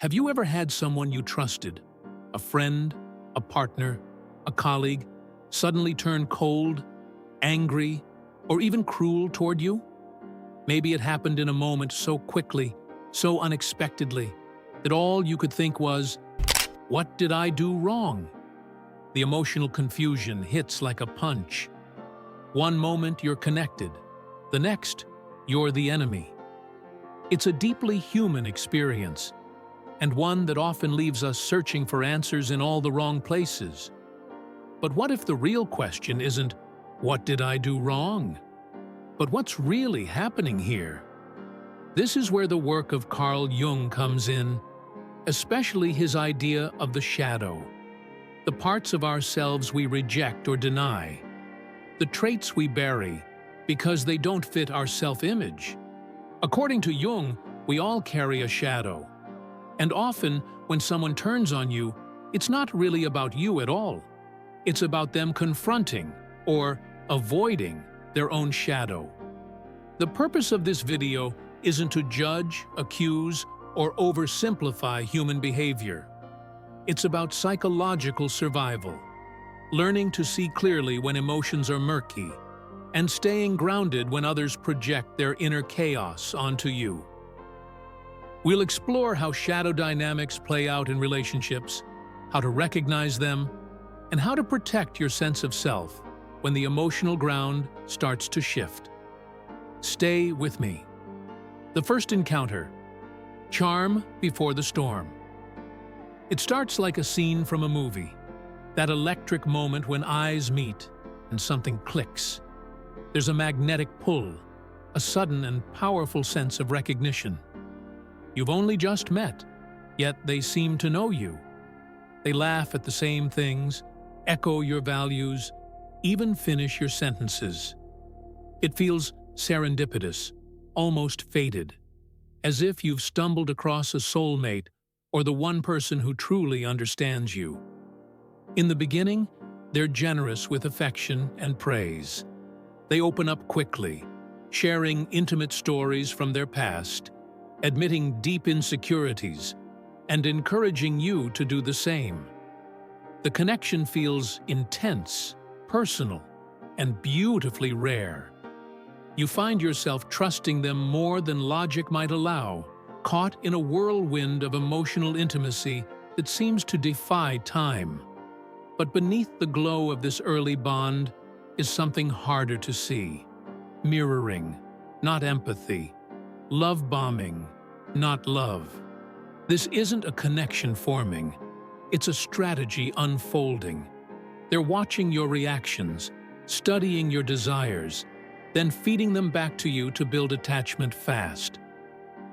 Have you ever had someone you trusted, a friend, a partner, a colleague, suddenly turn cold, angry, or even cruel toward you? Maybe it happened in a moment so quickly, so unexpectedly, that all you could think was, "What did I do wrong?" The emotional confusion hits like a punch. One moment you're connected, the next, you're the enemy. It's a deeply human experience, and one that often leaves us searching for answers in all the wrong places. But what if the real question isn't, "What did I do wrong?" but what's really happening here? This is where the work of Carl Jung comes in, especially his idea of the shadow, the parts of ourselves we reject or deny, the traits we bury because they don't fit our self-image. According to Jung, we all carry a shadow. And often, when someone turns on you, it's not really about you at all. It's about them confronting or avoiding their own shadow. The purpose of this video isn't to judge, accuse, or oversimplify human behavior. It's about psychological survival, learning to see clearly when emotions are murky, and staying grounded when others project their inner chaos onto you. We'll explore how shadow dynamics play out in relationships, how to recognize them, and how to protect your sense of self when the emotional ground starts to shift. Stay with me. The first encounter: charm before the storm. It starts like a scene from a movie, that electric moment when eyes meet and something clicks. There's a magnetic pull, a sudden and powerful sense of recognition. You've only just met, yet they seem to know you. They laugh at the same things, echo your values, even finish your sentences. It feels serendipitous, almost fated, as if you've stumbled across a soulmate or the one person who truly understands you. In the beginning, they're generous with affection and praise. They open up quickly, sharing intimate stories from their past, admitting deep insecurities, and encouraging you to do the same. The connection feels intense, personal, and beautifully rare. You find yourself trusting them more than logic might allow, caught in a whirlwind of emotional intimacy that seems to defy time. But beneath the glow of this early bond is something harder to see. Mirroring, not empathy. Love bombing, not love. This isn't a connection forming. It's a strategy unfolding. They're watching your reactions, studying your desires, then feeding them back to you to build attachment fast.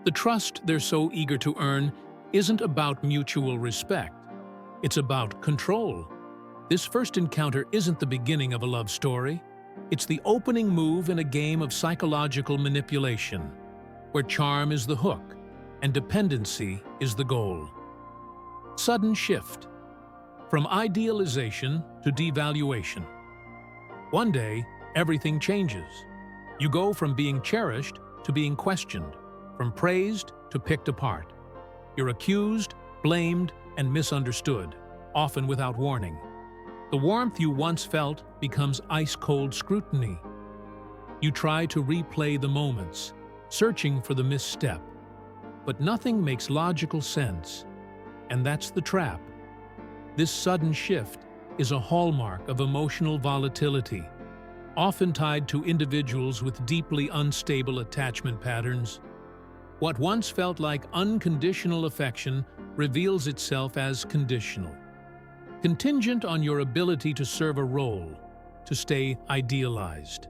The trust they're so eager to earn isn't about mutual respect. It's about control. This first encounter isn't the beginning of a love story. It's the opening move in a game of psychological manipulation, where charm is the hook and dependency is the goal. Sudden shift. From idealization to devaluation. One day, everything changes. You go from being cherished to being questioned, from praised to picked apart. You're accused, blamed, and misunderstood, often without warning. The warmth you once felt becomes ice-cold scrutiny. You try to replay the moments, searching for the misstep. But nothing makes logical sense, and that's the trap. This sudden shift is a hallmark of emotional volatility, often tied to individuals with deeply unstable attachment patterns. What once felt like unconditional affection reveals itself as conditional, contingent on your ability to serve a role, to stay idealized.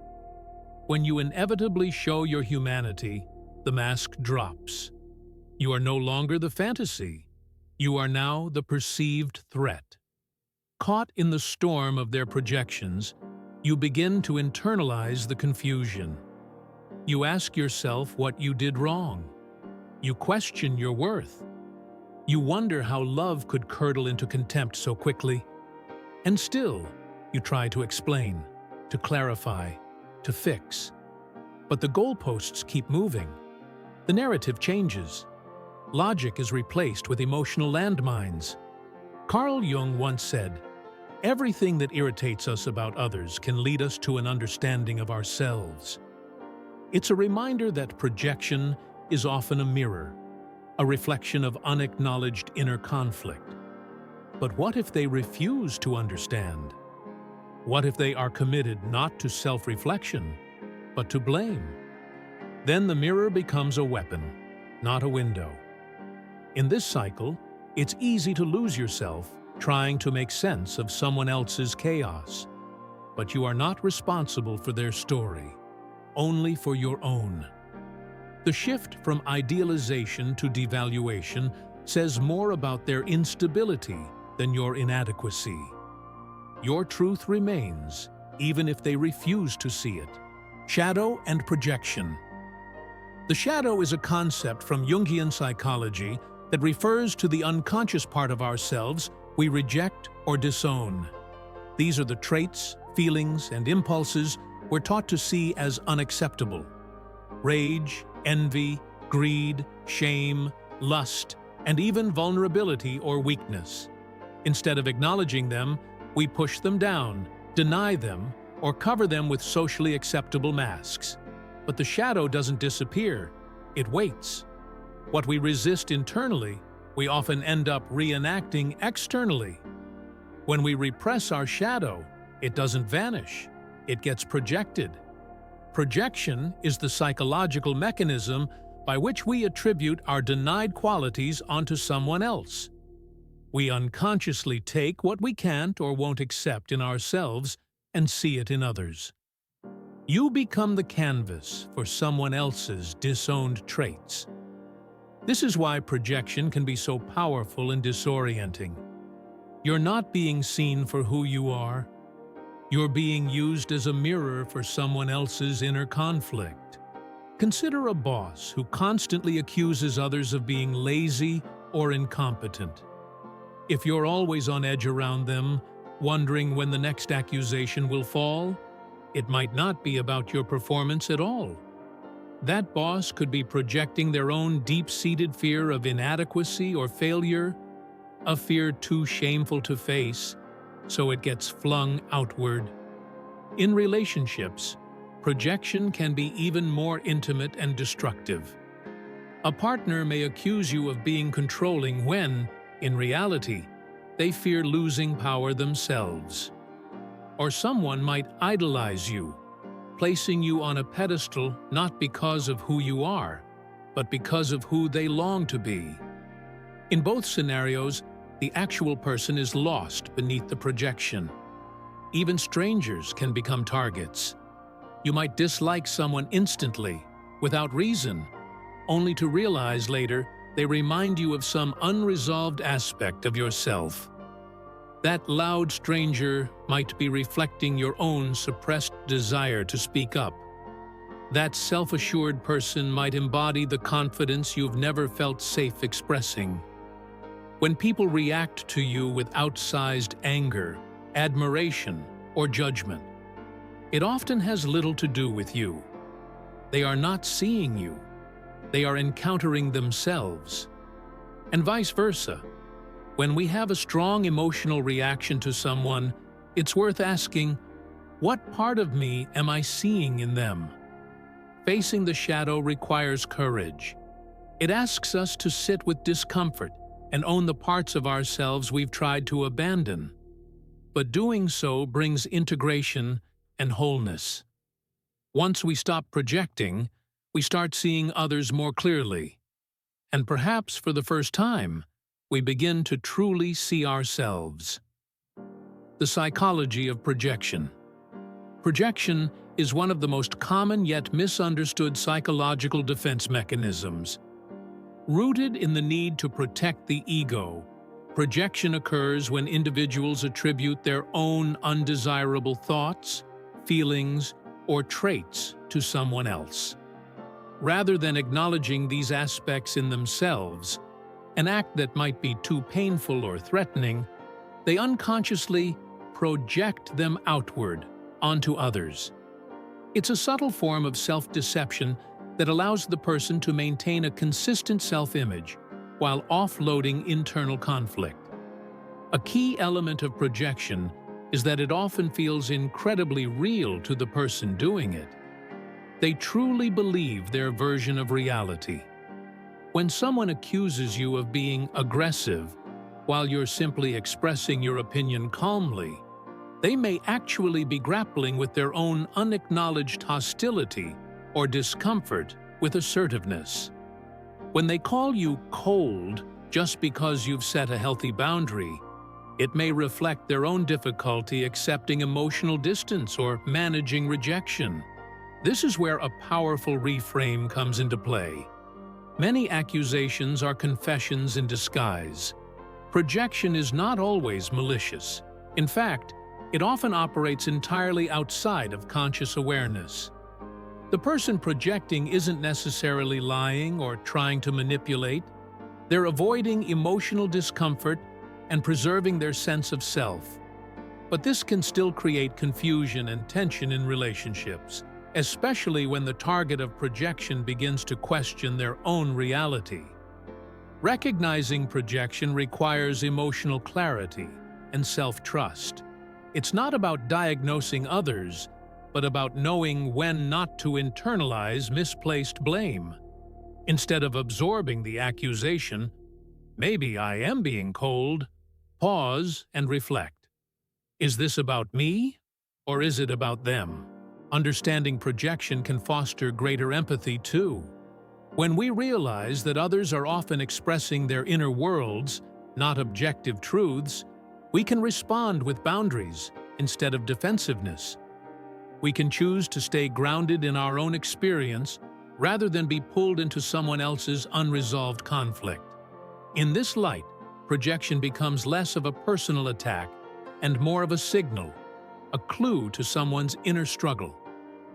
When you inevitably show your humanity, the mask drops. You are no longer the fantasy. You are now the perceived threat. Caught in the storm of their projections, you begin to internalize the confusion. You ask yourself what you did wrong. You question your worth. You wonder how love could curdle into contempt so quickly. And still, you try to explain, to clarify, to fix. But the goalposts keep moving. The narrative changes. Logic is replaced with emotional landmines. Carl Jung once said, "Everything that irritates us about others can lead us to an understanding of ourselves." It's a reminder that projection is often a mirror, a reflection of unacknowledged inner conflict. But what if they refuse to understand? What if they are committed not to self-reflection, but to blame? Then the mirror becomes a weapon, not a window. In this cycle, it's easy to lose yourself trying to make sense of someone else's chaos. But you are not responsible for their story, only for your own. The shift from idealization to devaluation says more about their instability than your inadequacy. Your truth remains, even if they refuse to see it. Shadow and projection. The shadow is a concept from Jungian psychology that refers to the unconscious part of ourselves we reject or disown. These are the traits, feelings, and impulses we're taught to see as unacceptable. Rage, envy, greed, shame, lust, and even vulnerability or weakness. Instead of acknowledging them, we push them down, deny them, or cover them with socially acceptable masks. But the shadow doesn't disappear, it waits. What we resist internally, we often end up reenacting externally. When we repress our shadow, it doesn't vanish, it gets projected. Projection is the psychological mechanism by which we attribute our denied qualities onto someone else. We unconsciously take what we can't or won't accept in ourselves and see it in others. You become the canvas for someone else's disowned traits. This is why projection can be so powerful and disorienting. You're not being seen for who you are. You're being used as a mirror for someone else's inner conflict. Consider a boss who constantly accuses others of being lazy or incompetent. If you're always on edge around them, wondering when the next accusation will fall, it might not be about your performance at all. That boss could be projecting their own deep-seated fear of inadequacy or failure, a fear too shameful to face, so it gets flung outward. In relationships, projection can be even more intimate and destructive. A partner may accuse you of being controlling when, in reality, they fear losing power themselves. Or someone might idolize you, placing you on a pedestal not because of who you are, but because of who they long to be. In both scenarios, the actual person is lost beneath the projection. Even strangers can become targets. You might dislike someone instantly, without reason, only to realize later they remind you of some unresolved aspect of yourself. That loud stranger might be reflecting your own suppressed desire to speak up. That self-assured person might embody the confidence you've never felt safe expressing. When people react to you with outsized anger, admiration, or judgment, it often has little to do with you. They are not seeing you. They are encountering themselves. And vice versa. When we have a strong emotional reaction to someone, it's worth asking, what part of me am I seeing in them? Facing the shadow requires courage. It asks us to sit with discomfort and own the parts of ourselves we've tried to abandon. But doing so brings integration and wholeness. Once we stop projecting, we start seeing others more clearly. And perhaps for the first time, we begin to truly see ourselves. The psychology of projection. Projection is one of the most common yet misunderstood psychological defense mechanisms. Rooted in the need to protect the ego, projection occurs when individuals attribute their own undesirable thoughts, feelings, or traits to someone else. Rather than acknowledging these aspects in themselves, an act that might be too painful or threatening, they unconsciously project them outward onto others. It's a subtle form of self-deception that allows the person to maintain a consistent self-image, while offloading internal conflict. A key element of projection is that it often feels incredibly real to the person doing it. They truly believe their version of reality. When someone accuses you of being aggressive while you're simply expressing your opinion calmly, they may actually be grappling with their own unacknowledged hostility or discomfort with assertiveness. When they call you cold just because you've set a healthy boundary, it may reflect their own difficulty accepting emotional distance or managing rejection. This is where a powerful reframe comes into play. Many accusations are confessions in disguise. Projection is not always malicious. In fact, it often operates entirely outside of conscious awareness. The person projecting isn't necessarily lying or trying to manipulate. They're avoiding emotional discomfort and preserving their sense of self. But this can still create confusion and tension in relationships, especially when the target of projection begins to question their own reality. Recognizing projection requires emotional clarity and self-trust. It's not about diagnosing others, but about knowing when not to internalize misplaced blame. Instead of absorbing the accusation, "Maybe I am being cold," pause and reflect. Is this about me, or is it about them? Understanding projection can foster greater empathy too. When we realize that others are often expressing their inner worlds, not objective truths, we can respond with boundaries instead of defensiveness. We can choose to stay grounded in our own experience rather than be pulled into someone else's unresolved conflict. In this light, projection becomes less of a personal attack and more of a signal, a clue to someone's inner struggle.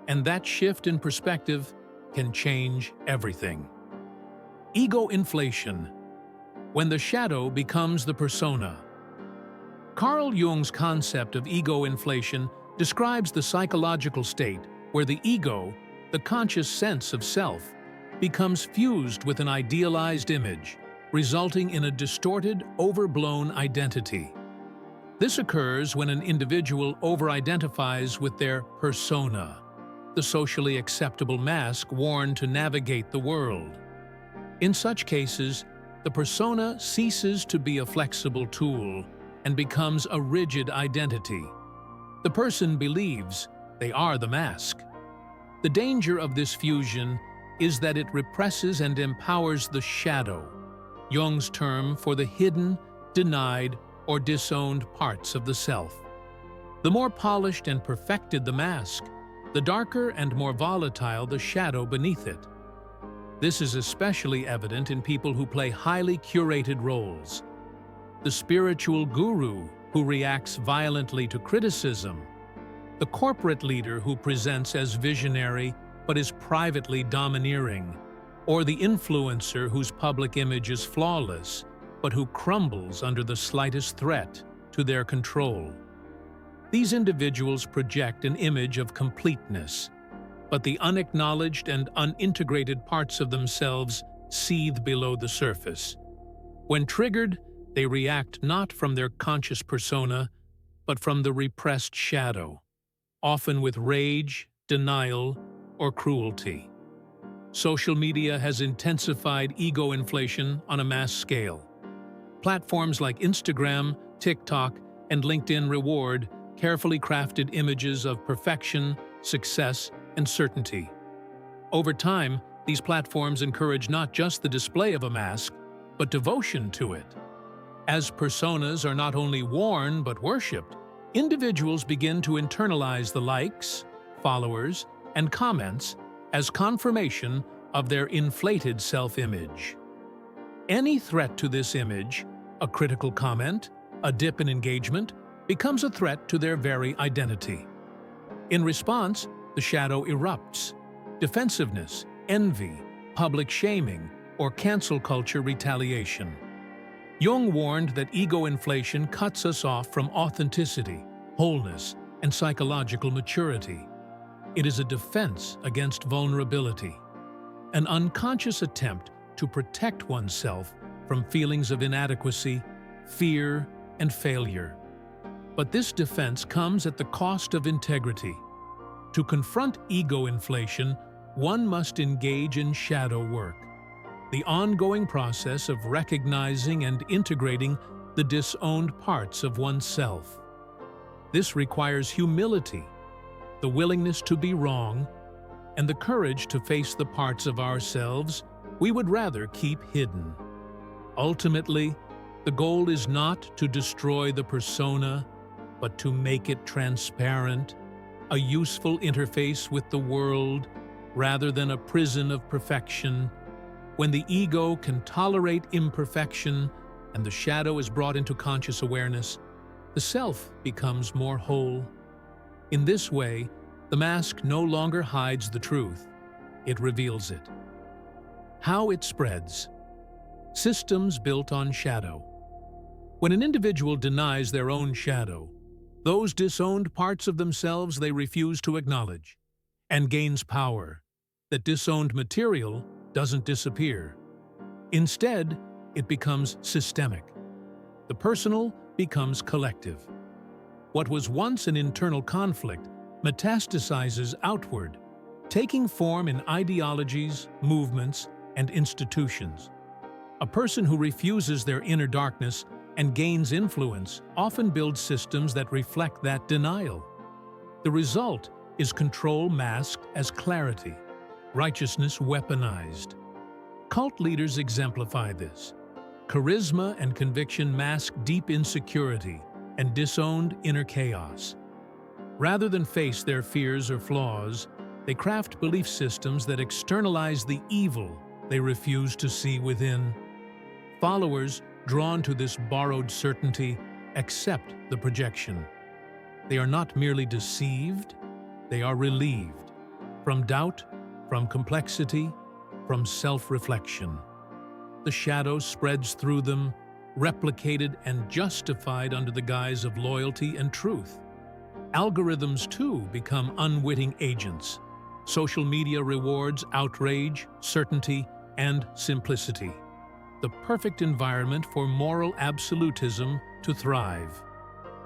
And that shift in perspective can change everything. Ego inflation. When the shadow becomes the persona. Carl Jung's concept of ego inflation describes the psychological state where the ego, the conscious sense of self, becomes fused with an idealized image, resulting in a distorted, overblown identity. This occurs when an individual over-identifies with their persona, the socially acceptable mask worn to navigate the world. In such cases, the persona ceases to be a flexible tool and becomes a rigid identity. The person believes they are the mask. The danger of this fusion is that it represses and empowers the shadow, Jung's term for the hidden, denied, or disowned parts of the self. The more polished and perfected the mask, the darker and more volatile the shadow beneath it. This is especially evident in people who play highly curated roles. The spiritual guru who reacts violently to criticism, the corporate leader who presents as visionary but is privately domineering, or the influencer whose public image is flawless but who crumbles under the slightest threat to their control. These individuals project an image of completeness, but the unacknowledged and unintegrated parts of themselves seethe below the surface. When triggered, they react not from their conscious persona, but from the repressed shadow, often with rage, denial, or cruelty. Social media has intensified ego inflation on a mass scale. Platforms like Instagram, TikTok, and LinkedIn reward carefully crafted images of perfection, success, and certainty. Over time, these platforms encourage not just the display of a mask, but devotion to it. As personas are not only worn but worshipped, individuals begin to internalize the likes, followers, and comments as confirmation of their inflated self-image. Any threat to this image, a critical comment, a dip in engagement, becomes a threat to their very identity. In response, the shadow erupts. Defensiveness, envy, public shaming, or cancel culture retaliation. Jung warned that ego inflation cuts us off from authenticity, wholeness, and psychological maturity. It is a defense against vulnerability, an unconscious attempt to protect oneself from feelings of inadequacy, fear, and failure. But this defense comes at the cost of integrity. To confront ego inflation, one must engage in shadow work, the ongoing process of recognizing and integrating the disowned parts of oneself. This requires humility, the willingness to be wrong, and the courage to face the parts of ourselves we would rather keep hidden. Ultimately, the goal is not to destroy the persona, but to make it transparent, a useful interface with the world, rather than a prison of perfection. When the ego can tolerate imperfection and the shadow is brought into conscious awareness, the self becomes more whole. In this way, the mask no longer hides the truth, it reveals it. How it spreads. Systems built on shadow. When an individual denies their own shadow, those disowned parts of themselves they refuse to acknowledge, and gains power, that disowned material doesn't disappear. Instead, it becomes systemic. The personal becomes collective. What was once an internal conflict metastasizes outward, taking form in ideologies, movements, and institutions. A person who refuses their inner darkness and gains influence often builds systems that reflect that denial. The result is control masked as clarity, righteousness weaponized. Cult leaders exemplify this. Charisma and conviction mask deep insecurity and disowned inner chaos. Rather than face their fears or flaws, they craft belief systems that externalize the evil they refuse to see within. Followers, drawn to this borrowed certainty, accept the projection. They are not merely deceived, they are relieved from doubt, from complexity, from self-reflection. The shadow spreads through them, replicated and justified under the guise of loyalty and truth. Algorithms, too, become unwitting agents. Social media rewards outrage, certainty, and simplicity. The perfect environment for moral absolutism to thrive.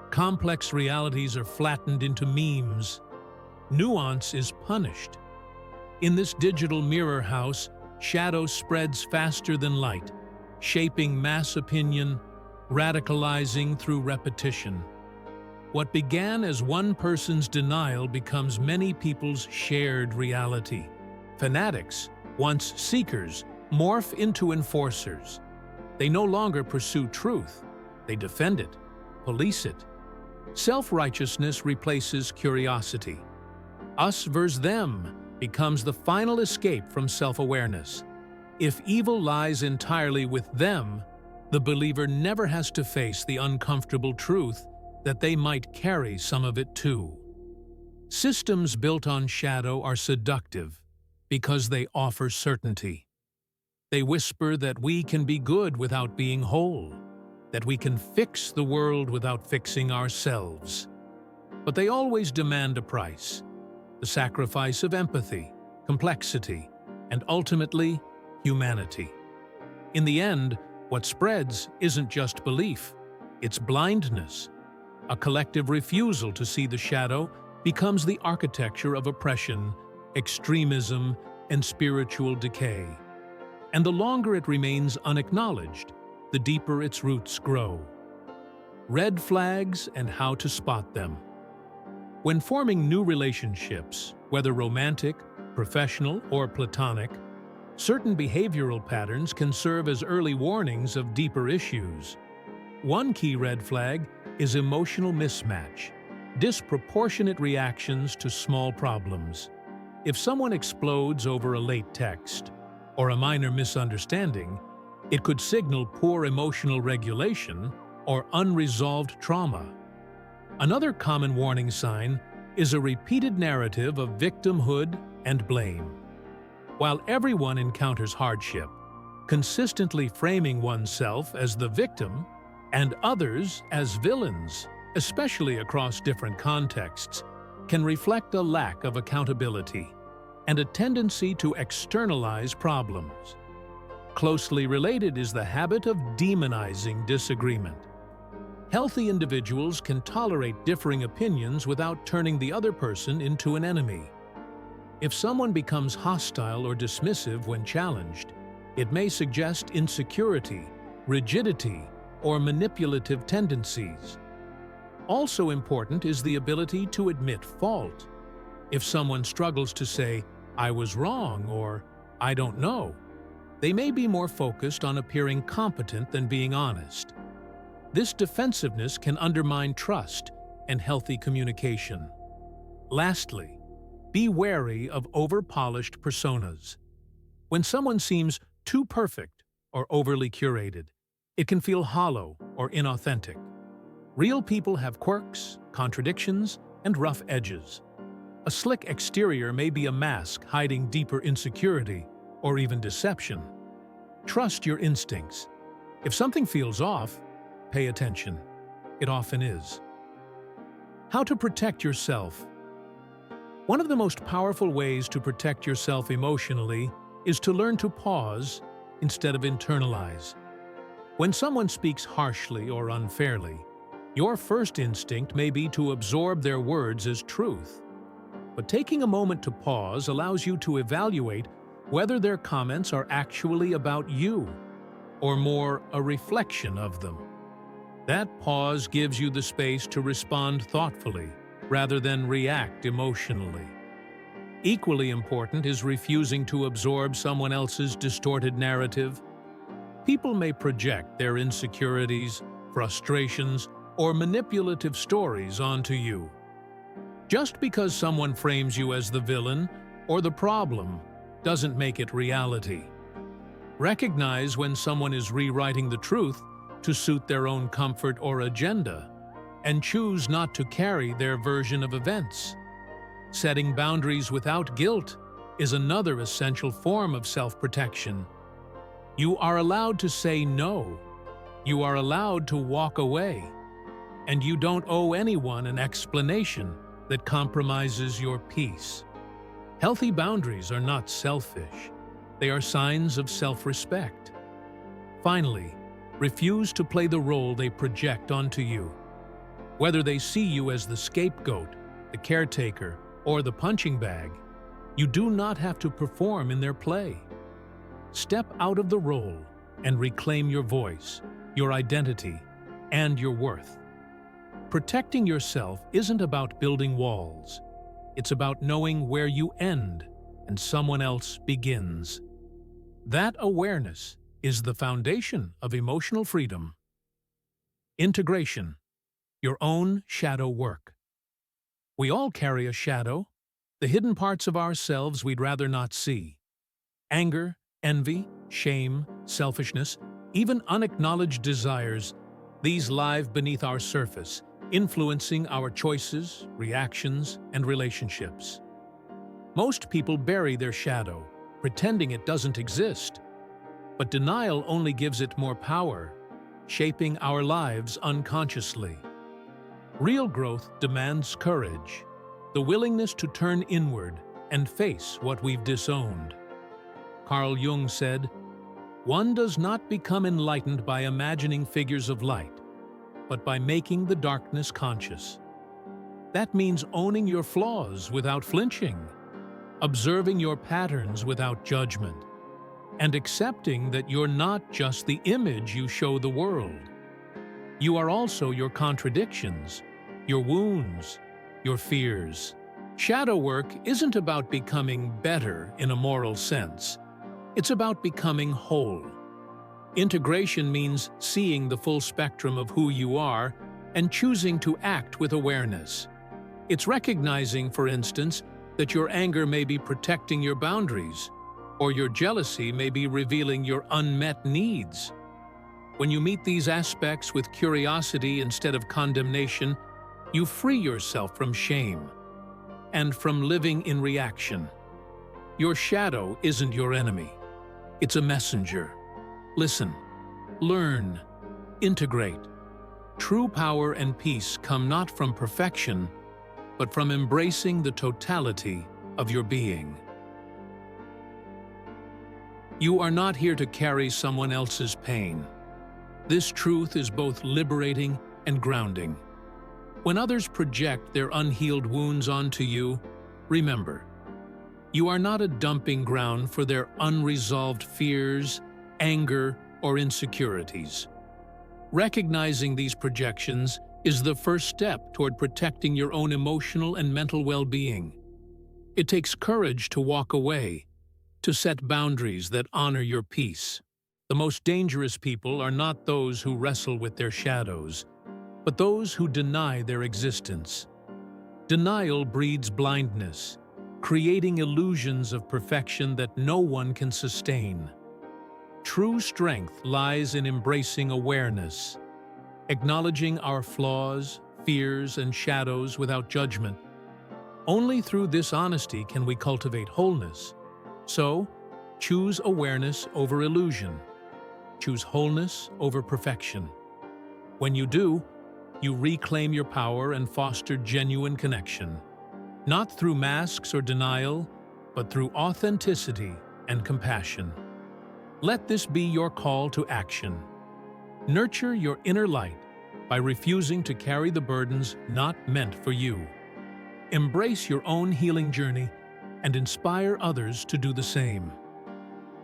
Complex realities are flattened into memes. Nuance is punished. In this digital mirror house, shadow spreads faster than light, shaping mass opinion, radicalizing through repetition. What began as one person's denial becomes many people's shared reality. Fanatics, once seekers, morph into enforcers. They no longer pursue truth. They defend it, police it. Self-righteousness replaces curiosity. Us versus them becomes the final escape from self-awareness. If evil lies entirely with them, the believer never has to face the uncomfortable truth that they might carry some of it too. Systems built on shadow are seductive because they offer certainty. They whisper that we can be good without being whole, that we can fix the world without fixing ourselves. But they always demand a price, the sacrifice of empathy, complexity, and ultimately, humanity. In the end, what spreads isn't just belief, it's blindness. A collective refusal to see the shadow becomes the architecture of oppression, extremism, and spiritual decay. And the longer it remains unacknowledged, the deeper its roots grow. Red flags and how to spot them. When forming new relationships, whether romantic, professional, or platonic, certain behavioral patterns can serve as early warnings of deeper issues. One key red flag is emotional mismatch, disproportionate reactions to small problems. If someone explodes over a late text or a minor misunderstanding, it could signal poor emotional regulation or unresolved trauma. Another common warning sign is a repeated narrative of victimhood and blame. While everyone encounters hardship, consistently framing oneself as the victim and others as villains, especially across different contexts, can reflect a lack of accountability and a tendency to externalize problems. Closely related is the habit of demonizing disagreement. Healthy individuals can tolerate differing opinions without turning the other person into an enemy. If someone becomes hostile or dismissive when challenged, it may suggest insecurity, rigidity, or manipulative tendencies. Also important is the ability to admit fault. If someone struggles to say, "I was wrong," or "I don't know," they may be more focused on appearing competent than being honest. This defensiveness can undermine trust and healthy communication. Lastly, be wary of over-polished personas. When someone seems too perfect or overly curated, it can feel hollow or inauthentic. Real people have quirks, contradictions, and rough edges. A slick exterior may be a mask hiding deeper insecurity or even deception. Trust your instincts. If something feels off, pay attention. It often is. How to protect yourself. One of the most powerful ways to protect yourself emotionally is to learn to pause instead of internalize. When someone speaks harshly or unfairly, your first instinct may be to absorb their words as truth. But taking a moment to pause allows you to evaluate whether their comments are actually about you, or more a reflection of them. That pause gives you the space to respond thoughtfully, rather than react emotionally. Equally important is refusing to absorb someone else's distorted narrative. People may project their insecurities, frustrations, or manipulative stories onto you. Just because someone frames you as the villain or the problem doesn't make it reality. Recognize when someone is rewriting the truth to suit their own comfort or agenda, and choose not to carry their version of events. Setting boundaries without guilt is another essential form of self-protection. You are allowed to say no. You are allowed to walk away. And you don't owe anyone an explanation that compromises your peace. Healthy boundaries are not selfish. They are signs of self-respect. Finally, refuse to play the role they project onto you. Whether they see you as the scapegoat, the caretaker, or the punching bag, you do not have to perform in their play. Step out of the role and reclaim your voice, your identity, and your worth. Protecting yourself isn't about building walls. It's about knowing where you end and someone else begins. That awareness is the foundation of emotional freedom. Integration, your own shadow work. We all carry a shadow, the hidden parts of ourselves we'd rather not see. Anger, envy, shame, selfishness, even unacknowledged desires, these live beneath our surface, influencing our choices, reactions, and relationships. Most people bury their shadow, pretending it doesn't exist. But denial only gives it more power, shaping our lives unconsciously. Real growth demands courage, the willingness to turn inward and face what we've disowned. Carl Jung said, "One does not become enlightened by imagining figures of light, but by making the darkness conscious." That means owning your flaws without flinching, observing your patterns without judgment, and accepting that you're not just the image you show the world. You are also your contradictions, your wounds, your fears. Shadow work isn't about becoming better in a moral sense. It's about becoming whole. Integration means seeing the full spectrum of who you are and choosing to act with awareness. It's recognizing, for instance, that your anger may be protecting your boundaries, or your jealousy may be revealing your unmet needs. When you meet these aspects with curiosity instead of condemnation, you free yourself from shame and from living in reaction. Your shadow isn't your enemy. It's a messenger. Listen, learn, integrate. True power and peace come not from perfection, but from embracing the totality of your being. You are not here to carry someone else's pain. This truth is both liberating and grounding. When others project their unhealed wounds onto you, remember, you are not a dumping ground for their unresolved fears, anger, or insecurities. Recognizing these projections is the first step toward protecting your own emotional and mental well-being. It takes courage to walk away, to set boundaries that honor your peace. The most dangerous people are not those who wrestle with their shadows, but those who deny their existence. Denial breeds blindness, creating illusions of perfection that no one can sustain. True strength lies in embracing awareness, acknowledging our flaws, fears, and shadows without judgment. Only through this honesty can we cultivate wholeness. So, choose awareness over illusion. Choose wholeness over perfection. When you do, you reclaim your power and foster genuine connection, not through masks or denial, but through authenticity and compassion. Let this be your call to action. Nurture your inner light by refusing to carry the burdens not meant for you. Embrace your own healing journey and inspire others to do the same.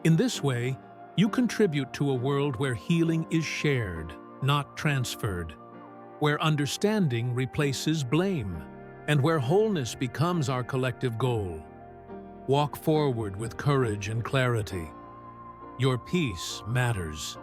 In this way, you contribute to a world where healing is shared, not transferred, where understanding replaces blame, and where wholeness becomes our collective goal. Walk forward with courage and clarity. Your peace matters.